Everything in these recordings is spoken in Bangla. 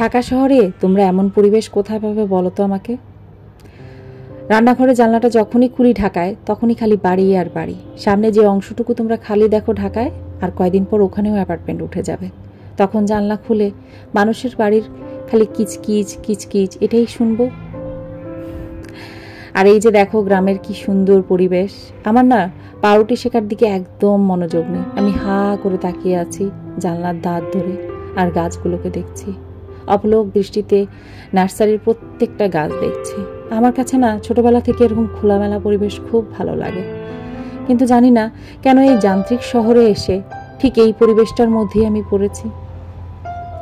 ঢাকা শহরে তোমরা এমন পরিবেশ কোথায় পাবে বলো তো আমাকে। রান্নাঘরে জানলাটা যখনই খুলি ঢাকায়, তখনই খালি বাড়ি আর বাড়ি। সামনে যে অংশটুকু তোমরা খালি দেখো ঢাকায়, আর কয়দিন পর ওখানেও অ্যাপার্টমেন্ট উঠে যাবে। তখন জানলা খুলে মানুষের বাড়ির খালি কিচকিচ কিচকিচ এটাই শুনবো। আর এই যে দেখো গ্রামের কি সুন্দর পরিবেশ। আমার না পাউরুটি শেখার দিকে একদম মনোযোগ নেই। আমি হা করে তাকিয়ে আছি জানলার দাঁত ধরে, আর গাছগুলোকে দেখছি অপলক দৃষ্টিতে। নার্সারির প্রত্যেকটা গাছ দেখছি। আমার কাছে না ছোটবেলা থেকে এরকম খোলামেলা পরিবেশ খুব ভালো লাগে, কিন্তু জানি না কেন এই যান্ত্রিক শহরে এসে ঠিক এই পরিবেশটার মধ্যেই আমি পড়েছি।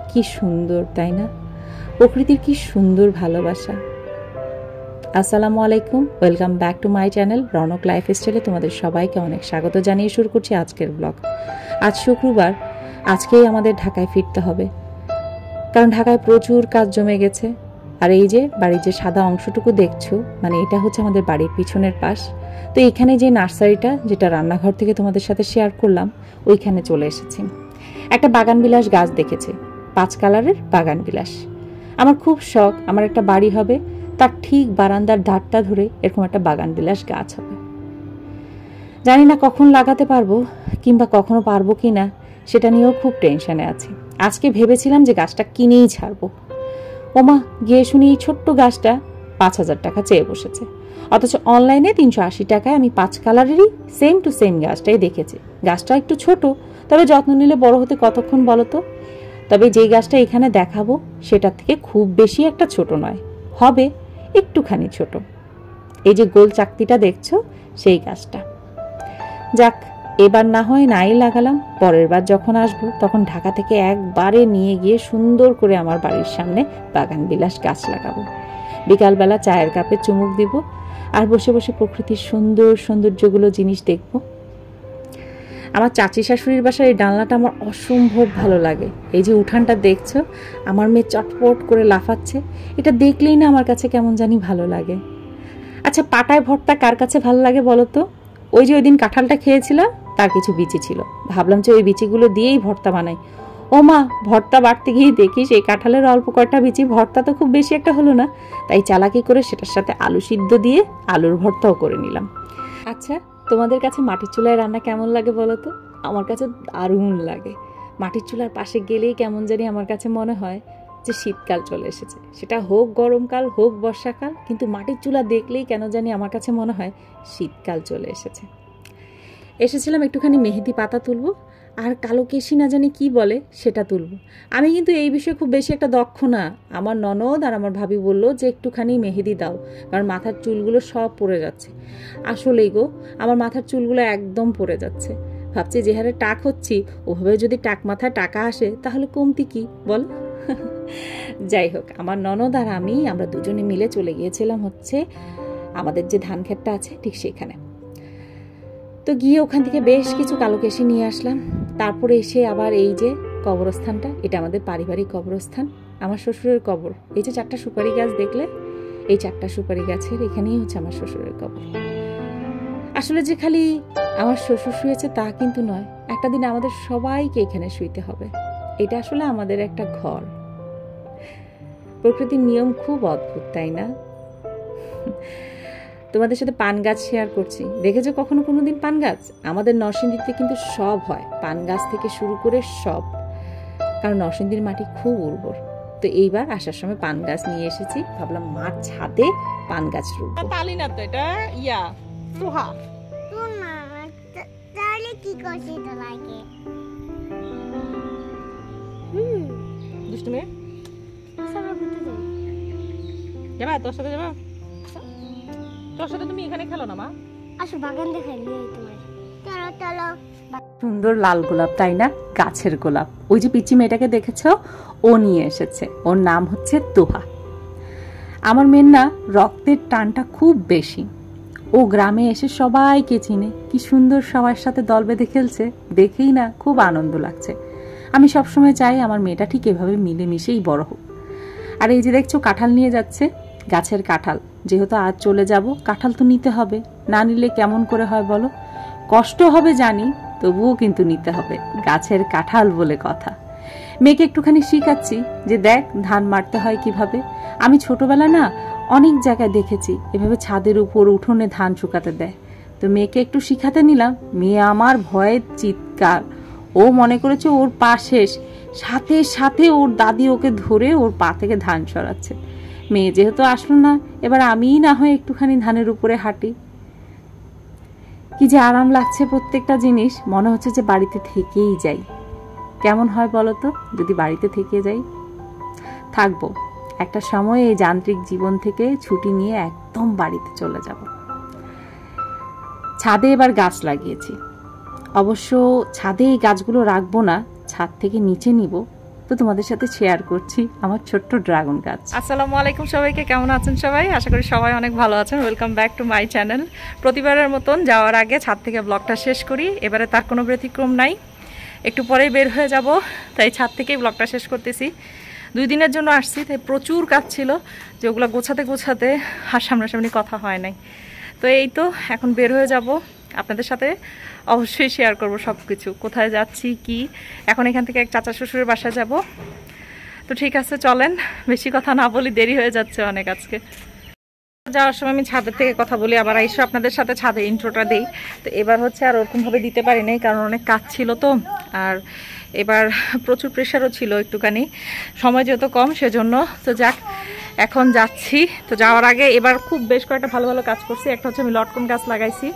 কি সুন্দর তাই না? প্রকৃতির কি সুন্দর ভালোবাসা। আসসালামু আলাইকুম, welcome back to my channel Raunak লাইফস্টাইলে তোমাদের সবাইকে অনেক স্বাগত জানিয়ে শুরু করছি আজকের ব্লগ। আজ শুক্রবার, আজকেই আমাদের ঢাকায় ফিরতে হবে, কারণ ঢাকায় প্রচুর কাজ জমে গেছে। আর এই যে বাড়ির যে সাদা অংশটুকু দেখছো, মানে এটা হচ্ছে আমাদের বাড়ির পিছনের পাশ। তো এখানে যে নার্সারিটা, যেটা রান্নাঘর থেকে তোমাদের সাথে শেয়ার করলাম, ওইখানে চলে এসেছি। একটা বাগান বিলাস গাছ দেখেছে, 5 কালারের বাগান বিলাস। আমার খুব শখ আমার একটা বাড়ি হবে, তার ঠিক বারান্দার ধারটা ধরে এরকম একটা বাগান বিলাস গাছ হবে। জানি না কখন লাগাতে পারবো, কিংবা কখনো পারবো কি না, সেটা নিয়েও খুব টেনশনে আছি। আজকে ভেবেছিলাম যে গাছটা কিনেই ছাড়বো। ওমা, গিয়ে শুনি এই ছোট্ট গাছটা 5,000 টাকা চেয়ে বসেছে, অথচ অনলাইনে 380 টাকায় আমি 5 কালারেরই সেম টু সেম গাছটাই দেখেছি। গাছটা একটু ছোট, তবে যত্ন নিলে বড় হতে কতক্ষণ বলো তো। তবে যে গাছটা এখানে দেখাবো সেটার থেকে খুব বেশি একটা ছোট নয়, হবে একটুখানি ছোট। এই যে গোল চাকতিটা দেখছো, সেই গাছটা। যাক, এবার না হয় নাই লাগালাম, পরের বার যখন আসবো তখন ঢাকা থেকে একবারে নিয়ে গিয়ে সুন্দর করে আমার বাড়ির সামনে বাগান বিলাস গাছ লাগাবো। বিকালবেলা চায়ের কাপে চুমুক দিব, আর বসে বসে প্রকৃতির সুন্দর সৌন্দর্যগুলো জিনিস দেখব। আমার চাচি শাশুড়ির বাসার এই ডালনাটা আমার অসম্ভব ভালো লাগে। এই যে উঠানটা দেখছো, আমার মেয়ে চটপট করে লাফাচ্ছে, এটা দেখলেই না আমার কাছে কেমন জানি ভালো লাগে। আচ্ছা, পাটায় ভর্তা কার কাছে ভালো লাগে বলো তো? ওই যে ওই দিন কাঁঠালটা খেয়েছিলাম, তার কিছু বিচি ছিল, ভাবলাম যে ওই বিচিগুলো দিয়েই ভর্তা বানাই। ও মা, ভর্তা বাড়তে গিয়ে দেখি সেই কাঁঠালের অল্প কয়টা বিচি, ভর্তা তো খুব বেশি একটা হলো না। তাই চালাকি করে সেটার সাথে আলু সিদ্ধ দিয়ে আলুর ভর্তাও করে নিলাম। আচ্ছা, তোমাদের কাছে মাটির চুলায় রান্না কেমন লাগে বলো তো? আমার কাছে দারুণ লাগে। মাটির চুলার পাশে গেলেই কেমন জানি আমার কাছে মনে হয় যে শীতকাল চলে এসেছে। সেটা হোক গরমকাল, হোক বর্ষাকাল, কিন্তু মাটির চুলা দেখলেই কেন জানি আমার কাছে মনে হয় শীতকাল চলে এসেছে। এসেছিলাম একটুখানি মেহেদি পাতা তুলবো, আর কালো কেশি না জানি কি বলে সেটা তুলবো। আমি কিন্তু এই বিষয়ে খুব বেশি একটা দক্ষ না। আমার ননদ আর আমার ভাবি বললো যে একটুখানি মেহেদি দাও, কারণ মাথার চুলগুলো সব পড়ে যাচ্ছে। আসলেই গো, আমার মাথার চুলগুলো একদম পড়ে যাচ্ছে। ভাবছি যে হারে টাক হচ্ছি, ওভাবে যদি টাক মাথায় টাকা আসে তাহলে কমতি কি বল। যাই হোক, আমার ননদ আর আমরা দুজনে মিলে চলে গিয়েছিলাম হচ্ছে আমাদের যে ধান ক্ষেতটা আছে ঠিক সেখানে। তো গিয়ে ওখান থেকে বেশ কিছু কালো কেশি নিয়ে আসলাম। তারপরে এসে আবার এই যে কবরস্থানটা, এটা আমাদের পারিবারিক কবরস্থান, আমার শ্বশুরের কবর। এই যে 4টা সুপারি গাছ দেখলে, এই 4টা সুপারি গাছের এখানেই হচ্ছে আমার শ্বশুরের কবর। আসলে যে খালি আমার শ্বশুর শুয়েছে তা কিন্তু নয়, একটা দিন আমাদের সবাইকে এখানে শুইতে হবে। এটা আসলে আমাদের একটা ঘর। প্রকৃতির নিয়ম খুব অদ্ভুত, তাই না? তোমাদের সাথে পান গাছ শেয়ার করছি। দেখেছো কখনো কোনোদিন পান গাছ? আমাদের নরসিংদীতে কিন্তু সব হয়, পান গাছ থেকে শুরু করে সব, কারণ নরসিংদীর মাটি খুব উর্বর। তো এইবার আসার সময় পান গাছ নিয়ে এসেছি, ভাবলাম মার ছাদে পান গাছ রুখবো। তালি না তো, এটা ইয়া তোহা। তাহলে কি করছিস তো লাগে? দুষ্টু মেয়ে, যাবা তোর সাথে? যাবা তোর সাথে? তুমি এখানে খেলো না মা, আসো বাগান দেখাই নিয়ে তোমার। চলো চলো। সুন্দর লাল গোলাপ, তাই না? গাছের গোলাপ। ওই যে পিচি মেয়েটাকে দেখেছো, ও নিয়ে এসেছে, ওর নাম হচ্ছে তোহা। আমার মেয়ের না রক্তের টানটা খুব বেশি। ও গ্রামে এসে সবাইকে চিনে, কি সুন্দর সবার সাথে দল বেঁধে খেলছে, দেখেই না খুব আনন্দ লাগছে। আমি সবসময় চাই আমার মেয়েটা ঠিক এভাবে মিলেমিশেই বড় হোক। আর এই যে দেখছো কাঁঠাল নিয়ে যাচ্ছে, গাছের কাঁঠাল। যেহেতু আজ চলে যাব, কাঁঠাল তো নিতে হবে, না নিলে কেমন করে হয় বলো? কষ্ট হবে জানি, তবুও কিন্তু নিতে হবে, গাছের কাঁঠাল বলে কথা। মেয়েকে একটুখানি শিখাচ্ছি যে দেখ ধান মারতে হয় কিভাবে। আমি ছোটবেলায় না অনেক জায়গায় দেখেছি এভাবে ছাদের উপর উঠোনে ধান শুকাতে দেয়। তো মেয়েকে একটু শিখাতে নিলাম, মেয়ে আমার ভয়ে চিৎকার। ও মনে করেছে ওর পা শেষ, সাথে সাথে ওর দাদি ওকে ধরে ওর পা থেকে ধান সরাচ্ছে। মেয়ে যেহেতু আসলো না, এবার আমিই না হয় একটুখানি ধানের উপরে হাঁটি। কি যে আরাম লাগছে, প্রত্যেকটা জিনিস মনে হচ্ছে যে বাড়িতে থেকেই যাই। কেমন হয় বলতো যদি বাড়িতে থেকে যাই? থাকবো একটা সময় এই যান্ত্রিক জীবন থেকে ছুটি নিয়ে একদম বাড়িতে চলে যাব। ছাদে এবার গাছ লাগিয়েছি। অবশ্য ছাদে এই গাছগুলো রাখবো না, ছাদ থেকে নিচে নিব। তো তোমাদের সাথে শেয়ার করছি আমার ছোট্ট ড্রাগন গাছ। আসসালামু আলাইকুম সবাইকে, কেমন আছেন সবাই? আশা করি সবাই অনেক ভালো আছেন। Welcome back to my channel. প্রতিবারের মতন যাওয়ার আগে ছাদ থেকে ব্লগটা শেষ করি। এবারে তার কোনো ব্যতিক্রম নাই, একটু পরেই বের হয়ে যাব, তাই ছাদ থেকেই ব্লগটা শেষ করতেছি। 2 দিনের জন্য আসছি, তাই প্রচুর কাজ ছিল যে ওগুলো গোছাতে আর সামনাসামনি কথা হয় নাই। তো এই তো এখন বের হয়ে যাব, আপনাদের সাথে অবশ্যই শেয়ার করব সব কিছু, কোথায় যাচ্ছি কি। এখন এখান থেকে এক চাচা শ্বশুরের বাসায় যাব। তো ঠিক আছে, চলেন, বেশি কথা না বলি, দেরি হয়ে যাচ্ছে অনেক আজকে। যাওয়ার সময় আমি ছাদের থেকে কথা বলি, আবার এসে আপনাদের সাথে ছাদে ইন্ট্রোটা দেই। তো এবার হচ্ছে আর ওরকমভাবে দিতে পারি নাই, কারণ অনেক কাজ ছিল তো, আর এবার প্রচুর প্রেশারও ছিল একটুখানি, সময় যেহেতু কম সেজন্য। তো যাক, এখন যাচ্ছি। তো যাওয়ার আগে এবার খুব বেশ কয়েকটা ভালো ভালো কাজ করছি। একটা হচ্ছে আমি লটকন গাছ লাগাইছি,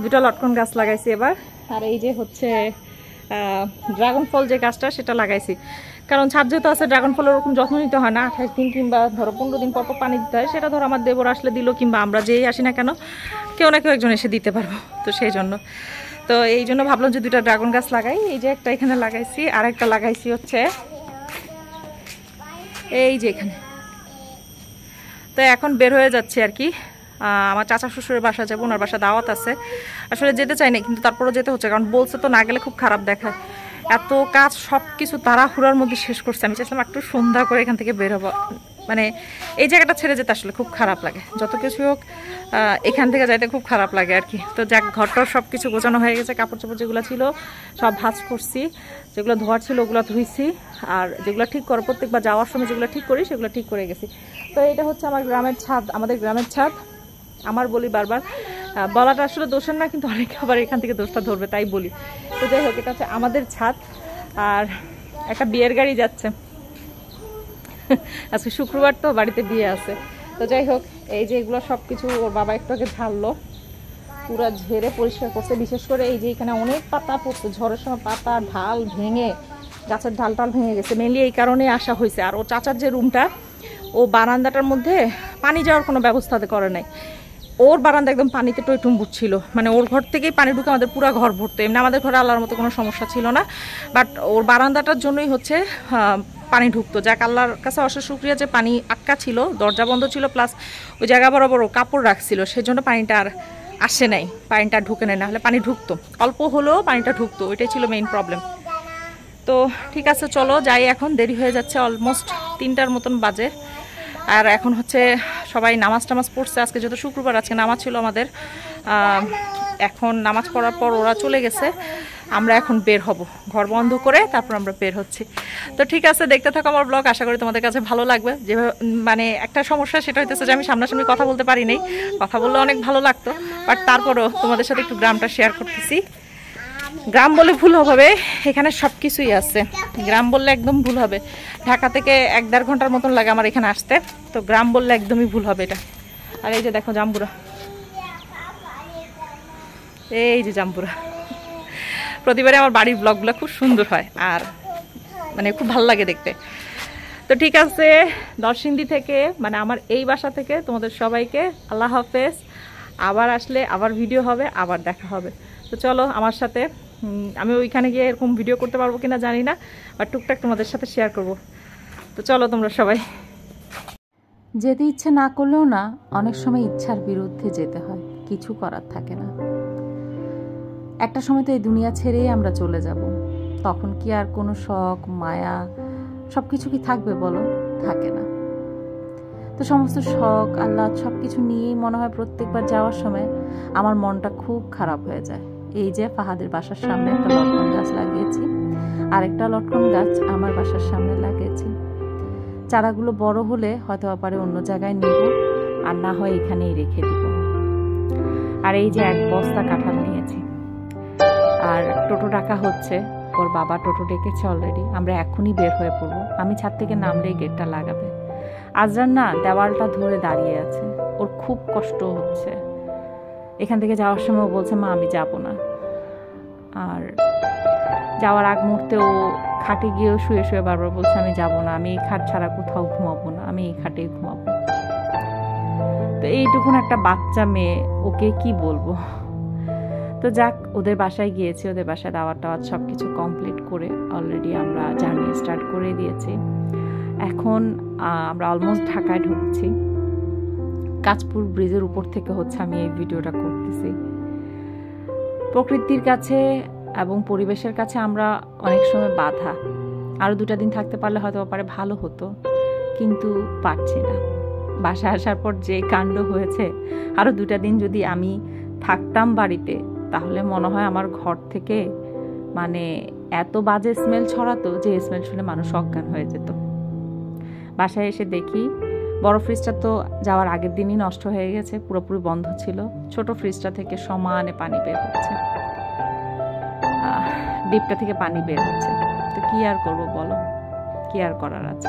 2টা লটকন গাছ লাগাইছি এবার। আর এই যে হচ্ছে ড্রাগন ফল যে গাছটা সেটা লাগাইছি, কারণ ছাদ যেহেতু আছে ড্রাগন ফলের ওরকম যত্ন নিতে হয় না। 28 দিন কিংবা ধরো 15 দিন পর পর পানি দিতে হয়। সেটা ধরো আমার দেবর আসলে দিল, কিংবা আমরা যেই আসি না কেন কেউ না কেউ একজন এসে দিতে পারবো। তো সেই জন্য তো এই জন্য ভাবলাম যে 2টা ড্রাগন গাছ লাগাই। এই যে একটা এখানে লাগাইছি, আর একটা লাগাইছি হচ্ছে এই যে এখানে। তো এখন বের হয়ে যাচ্ছে আর কি, আমার চাচা শ্বশুরের বাসা যাবো, ওনার বাসা দাওয়াত আছে। আসলে যেতে চাই না, কিন্তু তারপরও যেতে হচ্ছে, কারণ বলছে তো না গেলে খুব খারাপ দেখায়। এত কাজ সব কিছু তাড়াহুড়ার মধ্যে শেষ করছে। আমি চাইছিলাম একটু সন্ধ্যা করে এখান থেকে বের হবো, মানে এই জায়গাটা ছেড়ে যেতে আসলে খুব খারাপ লাগে। যত কিছু হোক এখান থেকে যাইতে খুব খারাপ লাগে আর কি। তো যাক, ঘরটার সব কিছু গোছানো হয়ে গেছে, কাপড় চোপড় যেগুলো ছিল সব ভাঁজ করছি, যেগুলো ধোয়ার ছিল ওগুলো ধুইছি, আর যেগুলো ঠিক করো প্রত্যেকবার যাওয়ার সময় যেগুলো ঠিক করি সেগুলো ঠিক করে গেছি। তো এটা হচ্ছে আমার গ্রামের ছাদ, আমাদের গ্রামের ছাদ। আমার বলি বারবার, বলাটা আসলে দোষের না, কিন্তু অনেকে আবার এখান থেকে দোষটা ধরবে, তাই বলি। তো যাই হোক, এটা হচ্ছে আমাদের ছাদ। আর একটা বিয়ের গাড়ি যাচ্ছে, আজকে শুক্রবার তো বাড়িতে বিয়ে আছে। তো যাই হোক, এই যে এগুলো সব কিছু ওর বাবা একটু আগে ঝাড়লো, পুরো ঝেড়ে পরিষ্কার করছে। বিশেষ করে এই যে এখানে অনেক পাতা পড়ছে, ঝড়ের সময় পাতা ঢাল ভেঙে, গাছের ঢাল ভেঙে গেছে। মেনলি এই কারণে আসা হয়েছে। আর ও চাচার যে রুমটা, ও বারান্দাটার মধ্যে পানি যাওয়ার কোনো ব্যবস্থা করে নাই। ওর বারান্দা একদম পানিতে টইটুম্বুর ছিল, মানে ওর ঘর থেকেই পানি ঢুকে আমাদের পুরো ঘর ভরতো। এমনি আমাদের ঘরে আল্লাহর মতো কোনো সমস্যা ছিল না, বাট ওর বারান্দাটার জন্যই হচ্ছে পানি ঢুকতো। যাক, আল্লাহর কাছে অশেষ শুকরিয়া যে পানি আটকা ছিল, দরজা বন্ধ ছিল, প্লাস ওই জায়গা বরাবর কাপড় রাখছিল, সেজন্য পানিটা আর আসে নাই, পানিটা ঢুকে নেয়। না হলে পানি ঢুকতো, অল্প হলেও পানিটা ঢুকতো, ওইটাই ছিল মেইন প্রবলেম। তো ঠিক আছে, চলো যাই, এখন দেরি হয়ে যাচ্ছে, অলমোস্ট 3টার মতন বাজে। আর এখন হচ্ছে সবাই নামাজ টামাজ পড়ছে, আজকে যেহেতু শুক্রবার, আজকে নামাজ ছিল আমাদের। এখন নামাজ পড়ার পর ওরা চলে গেছে, আমরা এখন বের হব, ঘর বন্ধ করে তারপর আমরা বের হচ্ছি। তো ঠিক আছে, দেখতে থাকো আমার ব্লগ, আশা করি তোমাদের কাছে ভালো লাগবে। যেভাবে মানে একটা সমস্যা সেটা হইতেছে যে আমি সামনাসামনি কথা বলতে পারি নাই, কথা বললে অনেক ভালো লাগতো, বাট তারপরও তোমাদের সাথে একটু গ্রামটা শেয়ার করতেছি। গ্রাম বলে ভুল হবে, এখানে সব কিছুই আছে। গ্রাম বললে একদম ভুল হবে, ঢাকা থেকে 1-1.5 ঘন্টার মতন লাগে আমার এখানে আসতে। তো গ্রাম বললে একদমই ভুল হবে এটা। আর এই যে দেখো জাম্বুরা, এই যে জাম্বুরা। প্রতিবারে আমার বাড়ির ব্লগগুলো খুব সুন্দর হয়, আর মানে খুব ভালো লাগে দেখতে। তো ঠিক আছে, নরসিংদী থেকে, মানে আমার এই বাসা থেকে তোমাদের সবাইকে আল্লাহ হাফেজ। আবার আসলে আবার ভিডিও হবে, আবার দেখা হবে। তো চলো আমার সাথে, আমি ওইখানে গিয়ে এরকম ভিডিও করতে পারবো কিনা জানি না, আর টুকটাক তোমাদের সাথে শেয়ার করব। তো চলো তোমরা সবাই। যেতে ইচ্ছে না করলেও না, অনেক সময় ইচ্ছার বিরুদ্ধে যেতে হয়, কিছু করার থাকে না। একটা সময় তো এই দুনিয়া ছেড়েই আমরা চলে যাব, তখন কি আর কোনো শখ মায়া সব কিছু কি থাকবে বলো? থাকে না। তো সমস্ত শখ আল্লাহ সব কিছু নিয়েই মনে হয় প্রত্যেকবার যাওয়ার সময় আমার মনটা খুব খারাপ হয়ে যায়। এই যে ফাহাদের বাসার সামনে একটা লটকন গাছ লাগিয়েছি, আরেকটা লটকন গাছ আমার বাসার সামনে লাগিয়েছি। চারাগুলো বড় হলে হয়তো পারে অন্য জায়গায় নেব, আর না হয় এখানেই রেখে দিব। আর এই যে 1 বস্তা কাঁঠাল নিয়েছি, আর টোটো ডাকা হচ্ছে, ওর বাবা টোটো ডেকেছে অলরেডি। আমরা এখনই বের হয়ে পড়বো, আমি ছাদ থেকে নামলেই গেটটা লাগাবে। আজরান না দেওয়ালটা ধরে দাঁড়িয়ে আছে, ওর খুব কষ্ট হচ্ছে। এখান থেকে যাওয়ার সময় বলছে মা আমি যাব না। আর যাওয়ার আগ মুহূর্তে ও খাটে গিয়েও শুয়ে শুয়ে বারবার বলছে আমি যাব না, আমি এই খাট ছাড়া কোথাও ঘুমাবো না, আমি এই খাটেই ঘুমাবো। তো এইটুকুন একটা বাচ্চা মেয়ে, ওকে কি বলবো। তো যাক, ওদের বাসায় গিয়েছি, ওদের বাসায় দাওয়াত টাওয়াত সব কিছু কমপ্লিট করে অলরেডি আমরা জার্নি স্টার্ট করে দিয়েছি। এখন আমরা অলমোস্ট ঢাকায় ঢুকছি। কাঁচপুর ব্রিজের উপর থেকে হচ্ছে আমি এই ভিডিওটা করতেছি। প্রকৃতির কাছে এবং পরিবেশের কাছে আমরা অনেক সময় বাধা। আরও 2টা দিন থাকতে পারলে হয়তো পারে ভালো হতো, কিন্তু পারছি না। বাসায় আসার পর যে কাণ্ড হয়েছে, আরও 2টা দিন যদি আমি থাকতাম বাড়িতে, তাহলে মনে হয় আমার ঘর থেকে মানে এত বাজে স্মেল ছড়াতো যে স্মেল শুনে মানুষ অজ্ঞান হয়ে যেত। বাসায় এসে দেখি বড় ফ্রিজটা তো যাওয়ার আগের দিনই নষ্ট হয়ে গেছে, পুরোপুরি বন্ধ ছিল। ছোট ফ্রিজটা থেকে সমানে পানি বের হচ্ছে, ডিপটা থেকে পানি বের হচ্ছে। তো কি আর করবো বলো, কি আর করার আছে।